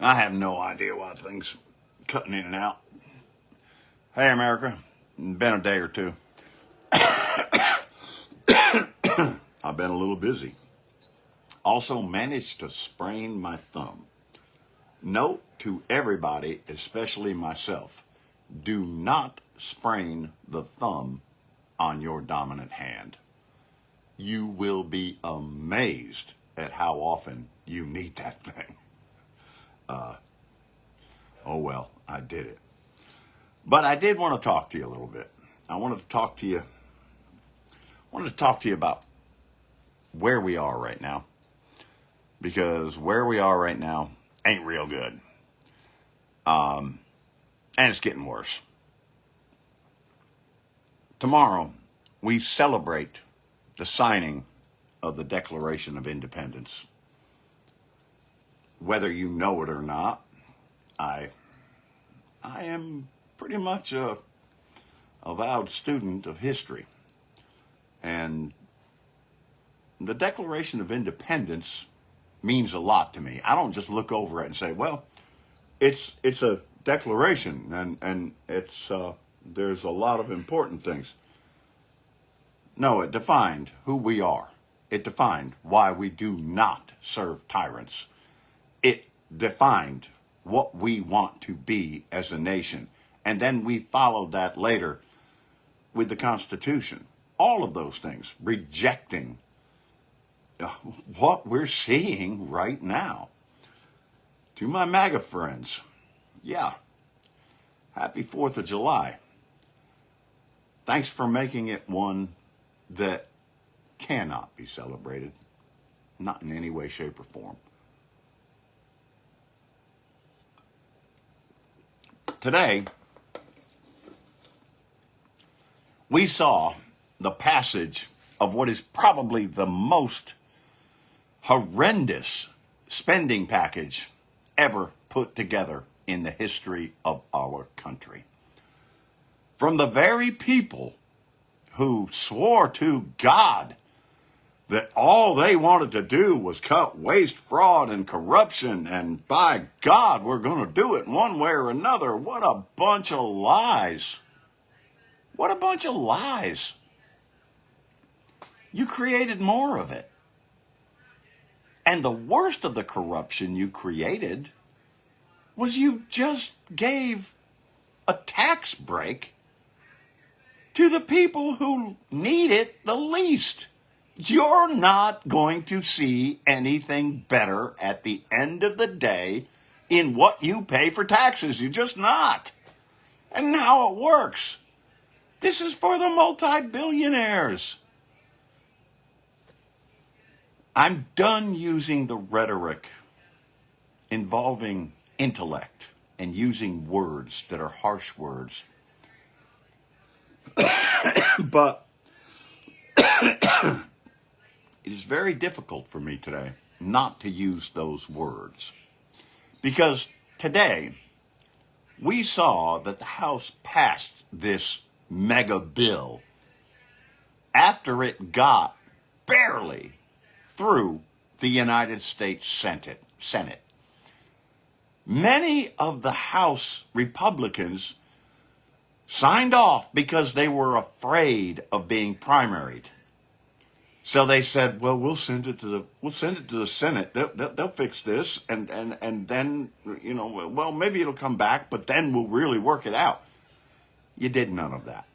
I have no idea why things cutting in and out. Hey, America. Been a day or two. I've been a little busy. Also managed to sprain my thumb. Note to everybody, especially myself, do not sprain the thumb on your dominant hand. You will be amazed at how often you need that thing. Oh well, I did it. But I did want to talk to you a little bit. I wanted to talk to you about where we are right now. Because where we are right now ain't real good. And it's getting worse. Tomorrow, we celebrate the signing of the Declaration of Independence. Whether you know it or not, I am pretty much a avowed student of history. And the Declaration of Independence means a lot to me. I don't just look over it and say, well, it's a declaration and it's there's a lot of important things. No, it defined who we are. It defined why we do not serve tyrants. It defined what we want to be as a nation. And then we followed that later with the Constitution. All of those things, rejecting what we're seeing right now. To my MAGA friends, yeah, happy 4th of July. Thanks for making it one that cannot be celebrated, not in any way, shape, or form. Today, we saw the passage of what is probably the most horrendous spending package ever put together in the history of our country. From the very people who swore to God that all they wanted to do was cut waste, fraud, and corruption, and by God, we're going to do it one way or another. What a bunch of lies. What a bunch of lies. You created more of it. And the worst of the corruption you created was you just gave a tax break to the people who need it the least. You're not going to see anything better at the end of the day in what you pay for taxes. You're just not. And how it works. This is for the multi-billionaires. I'm done using the rhetoric involving intellect and using words that are harsh words. But it is very difficult for me today not to use those words. Because today, we saw that the House passed this mega bill after it got barely through the United States Senate. Many of the House Republicans signed off because they were afraid of being primaried. So they said, well, we'll send it to the Senate. They'll fix this, and then, well, maybe it'll come back, but then we'll really work it out. You did none of that.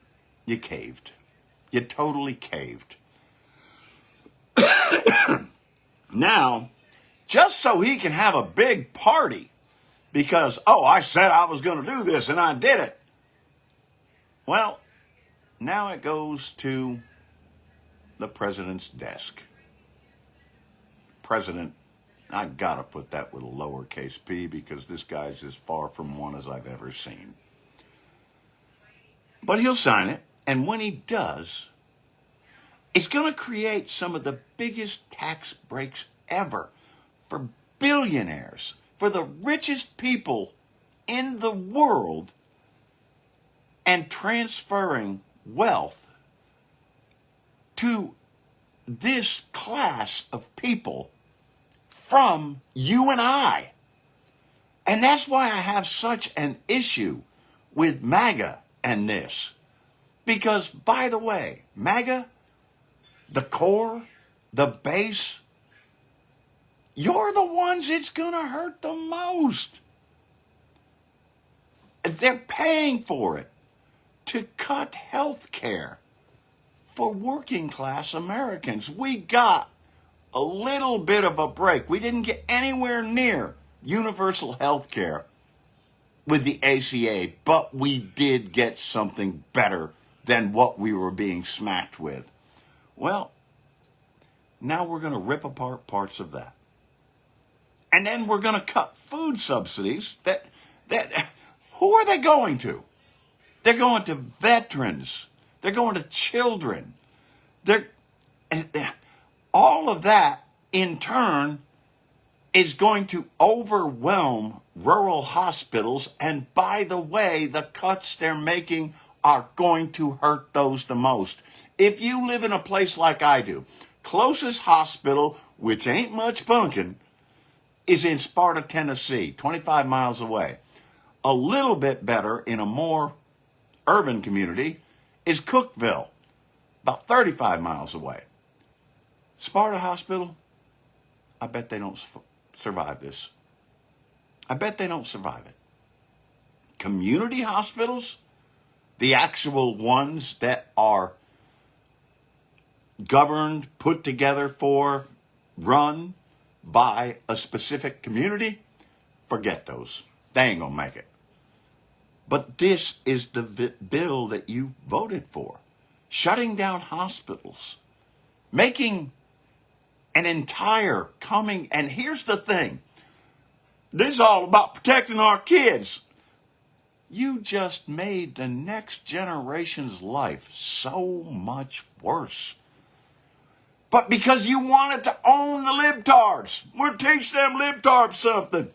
You caved. You totally caved. Now, just so he can have a big party, because, I said I was going to do this, and I did it. Well, now it goes to the president's desk. President, I gotta put that with a lowercase p because this guy's as far from one as I've ever seen. But he'll sign it, and when he does, it's gonna create some of the biggest tax breaks ever for billionaires, for the richest people in the world, and transferring wealth to this class of people from you and I. And that's why I have such an issue with MAGA and this. Because, by the way, MAGA, the core, the base, you're the ones it's going to hurt the most. They're paying for it to cut health care for working class Americans. We got a little bit of a break. We didn't get anywhere near universal health care with the ACA, but we did get something better than what we were being smacked with. Well, now we're going to rip apart parts of that. And then we're going to cut food subsidies that who are they going to? They're going to veterans. They're going to children. All of that, in turn, is going to overwhelm rural hospitals. And by the way, the cuts they're making are going to hurt those the most. If you live in a place like I do, closest hospital, which ain't much bunkin', is in Sparta, Tennessee, 25 miles away. A little bit better in a more urban community is Cookeville, about 35 miles away. Sparta Hospital, I bet they don't survive this. I bet they don't survive it. Community hospitals, the actual ones that are governed, put together for, run by a specific community, forget those. They ain't gonna make it. But this is the bill that you voted for. Shutting down hospitals. Making an entire coming, and here's the thing. This is all about protecting our kids. You just made the next generation's life so much worse. But because you wanted to own the libtards, we'll teach them libtards something.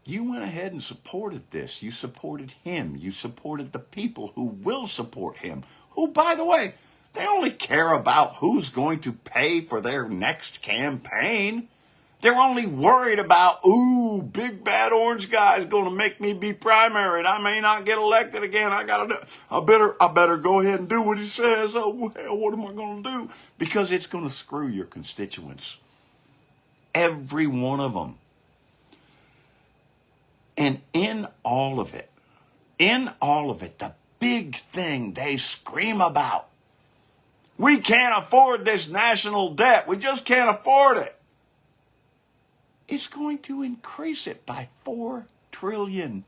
You went ahead and supported this. You supported him. You supported the people who will support him. Who, by the way, they only care about who's going to pay for their next campaign. They're only worried about, ooh, big bad orange guy is going to make me be primary and I may not get elected again. I better go ahead and do what he says. Oh, hell, what am I going to do? Because it's going to screw your constituents. Every one of them. And in all of it, the big thing they scream about, we can't afford this national debt. We just can't afford it. It's going to increase it by $4 trillion.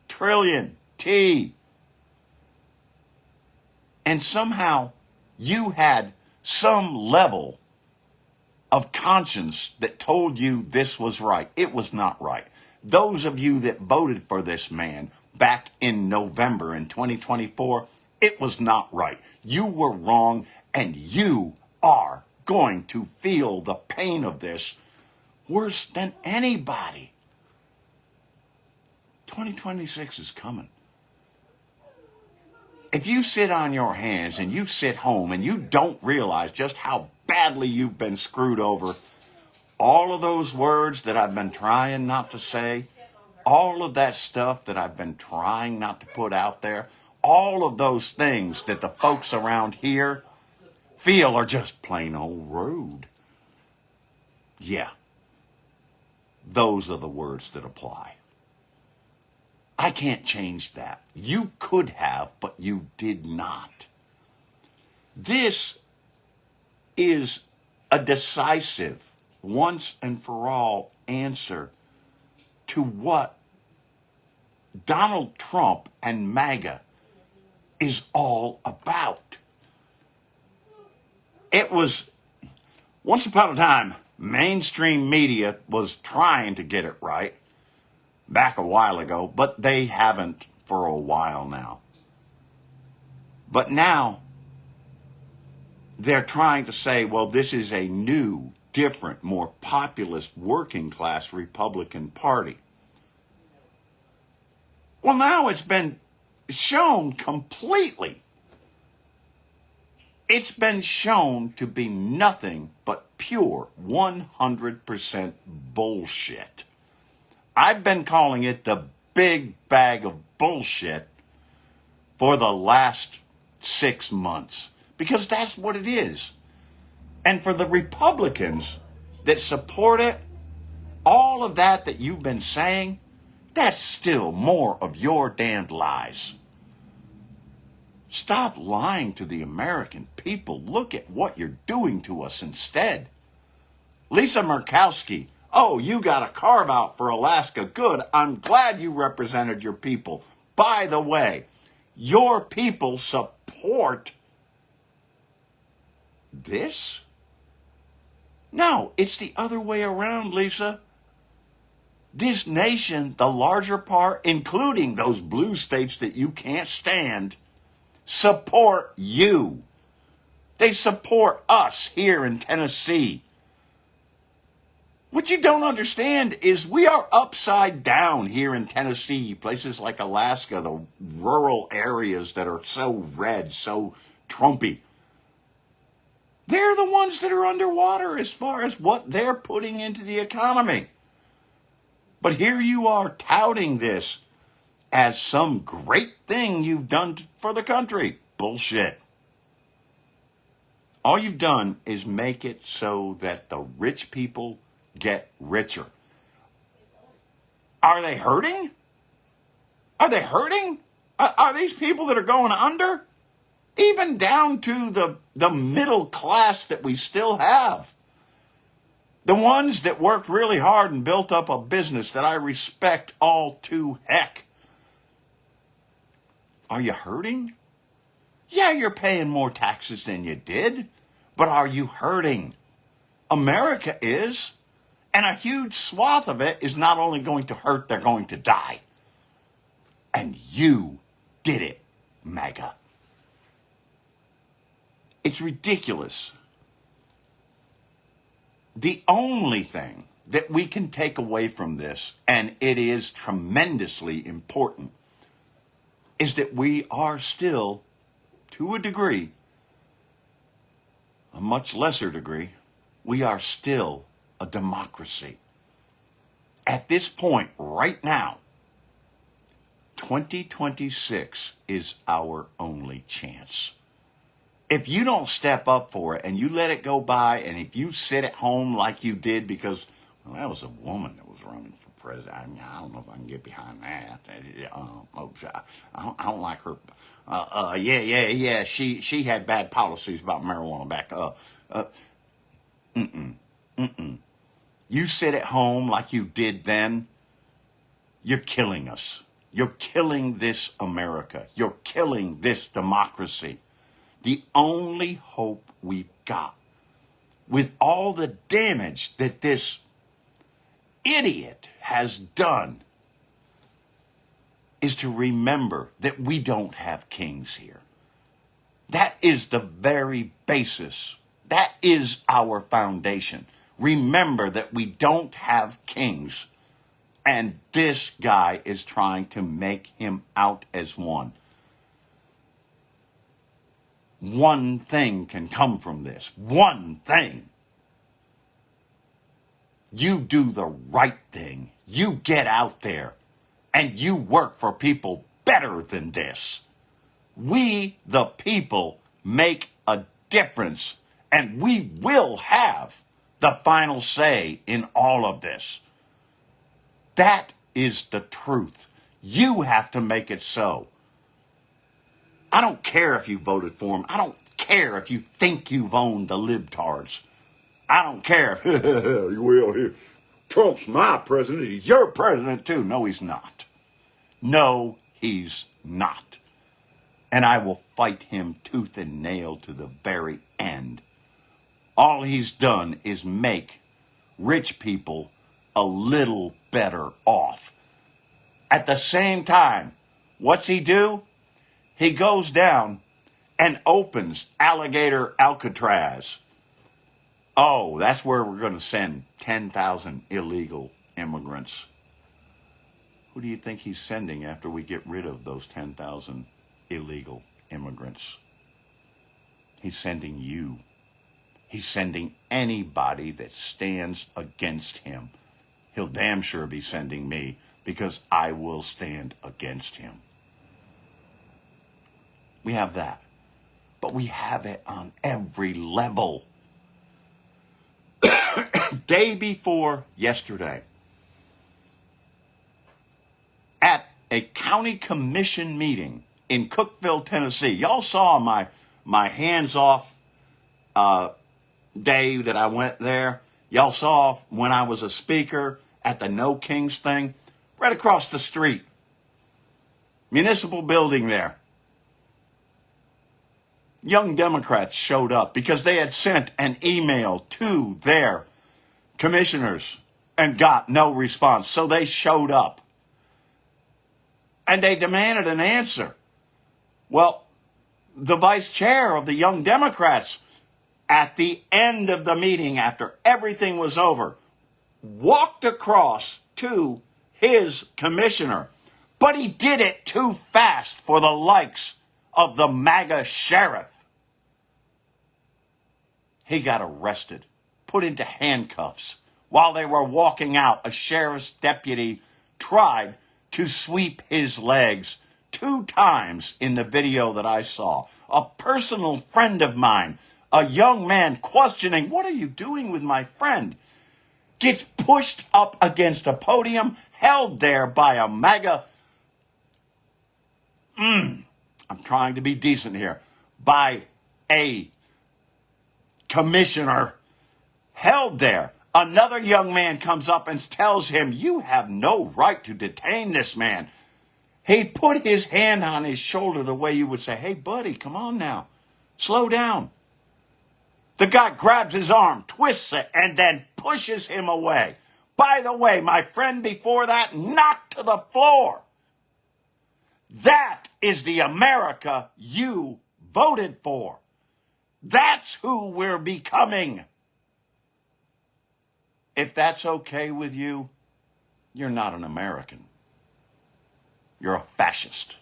Trillion. T. And somehow you had some level of conscience that told you this was right. It was not right. Those of you that voted for this man back in November in 2024, it was not right. You were wrong, and you are going to feel the pain of this worse than anybody. 2026 is coming. If you sit on your hands and you sit home and you don't realize just how badly you've been screwed over, all of those words that I've been trying not to say, all of that stuff that I've been trying not to put out there, all of those things that the folks around here feel are just plain old rude. Yeah, those are the words that apply. I can't change that. You could have, but you did not. This is a decisive, once and for all answer to what Donald Trump and MAGA is all about. It was, once upon a time, mainstream media was trying to get it right back a while ago, but they haven't for a while now. But now they're trying to say, well, this is a new, different, more populist, working class Republican Party. Well, now it's been shown completely It's been shown to be nothing but pure 100% bullshit. I've been calling it the big bag of bullshit for the last 6 months because that's what it is. And for the Republicans that support it, all of that you've been saying, that's still more of your damned lies. Stop lying to the American people. Look at what you're doing to us instead. Lisa Murkowski, oh, you got a carve out for Alaska. Good. I'm glad you represented your people. By the way, your people support this? No, it's the other way around, Lisa. This nation, the larger part, including those blue states that you can't stand, support you. They support us here in Tennessee. What you don't understand is we are upside down here in Tennessee, places like Alaska, the rural areas that are so red, so Trumpy. They're the ones that are underwater as far as what they're putting into the economy. But here you are touting this as some great thing you've done for the country. Bullshit. All you've done is make it so that the rich people get richer. Are they hurting? Are they hurting? Are these people that are going under? Even down to the middle class that we still have. The ones that worked really hard and built up a business that I respect all to heck. Are you hurting? Yeah, you're paying more taxes than you did, but are you hurting? America is, and a huge swath of it is not only going to hurt, they're going to die. And you did it, MAGA. It's ridiculous. The only thing that we can take away from this, and it is tremendously important, is that we are still, to a degree, a much lesser degree, we are still a democracy. At this point, right now, 2026 is our only chance. If you don't step up for it and you let it go by, and if you sit at home like you did because, well, that was a woman that was running for president. I don't know if I can get behind that. I don't like her. Yeah. She had bad policies about marijuana back. You sit at home like you did then, you're killing us. You're killing this America. You're killing this democracy. The only hope we've got, with all the damage that this idiot has done, is to remember that we don't have kings here. That is the very basis. That is our foundation. Remember that we don't have kings. And this guy is trying to make him out as one. One thing can come from this. One thing. You do the right thing. You get out there and you work for people better than this. We, the people, make a difference, and we will have the final say in all of this. That is the truth. You have to make it so. I don't care if you voted for him. I don't care if you think you've owned the libtards. I don't care if, well, Trump's my president. He's your president too. No, he's not. No, he's not. And I will fight him tooth and nail to the very end. All he's done is make rich people a little better off. At the same time, what's he do? He goes down and opens Alligator Alcatraz. Oh, that's where we're going to send 10,000 illegal immigrants. Who do you think he's sending after we get rid of those 10,000 illegal immigrants? He's sending you. He's sending anybody that stands against him. He'll damn sure be sending me, because I will stand against him. We have that. But we have it on every level. Day before yesterday, at a county commission meeting in Cookeville, Tennessee. Y'all saw my hands-off day that I went there. Y'all saw when I was a speaker at the No Kings thing, right across the street. Municipal building there. Young Democrats showed up because they had sent an email to their commissioners and got no response. So they showed up. And they demanded an answer. Well, the vice chair of the Young Democrats, at the end of the meeting, after everything was over, walked across to his commissioner. But he did it too fast for the likes of the MAGA sheriff. He got arrested, put into handcuffs. While they were walking out, a sheriff's deputy tried to sweep his legs 2 times in the video that I saw. A personal friend of mine, a young man questioning, "What are you doing with my friend?" gets pushed up against a podium, held there by a MAGA, I'm trying to be decent here, by a commissioner, held there. Another young man comes up and tells him, "You have no right to detain this man." He put his hand on his shoulder the way you would say, "Hey, buddy, come on now. Slow down." The guy grabs his arm, twists it, and then pushes him away. By the way, my friend before that knocked to the floor. That is the America you voted for. That's who we're becoming. If that's okay with you, you're not an American. You're a fascist.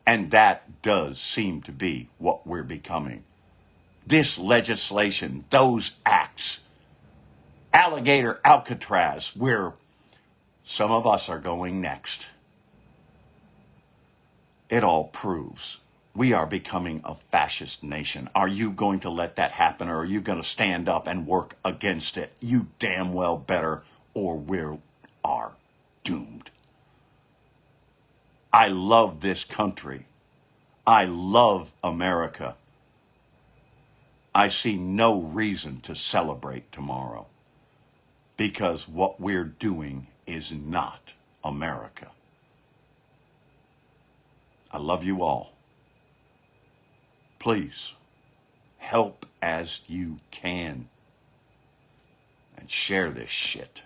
And that does seem to be what we're becoming. This legislation, those acts, Alligator Alcatraz, where some of us are going next. It all proves we are becoming a fascist nation. Are you going to let that happen, or are you going to stand up and work against it? You damn well better, or we are doomed. I love this country. I love America. I see no reason to celebrate tomorrow, because what we're doing is not America. I love you all. Please, help as you can and share this shit.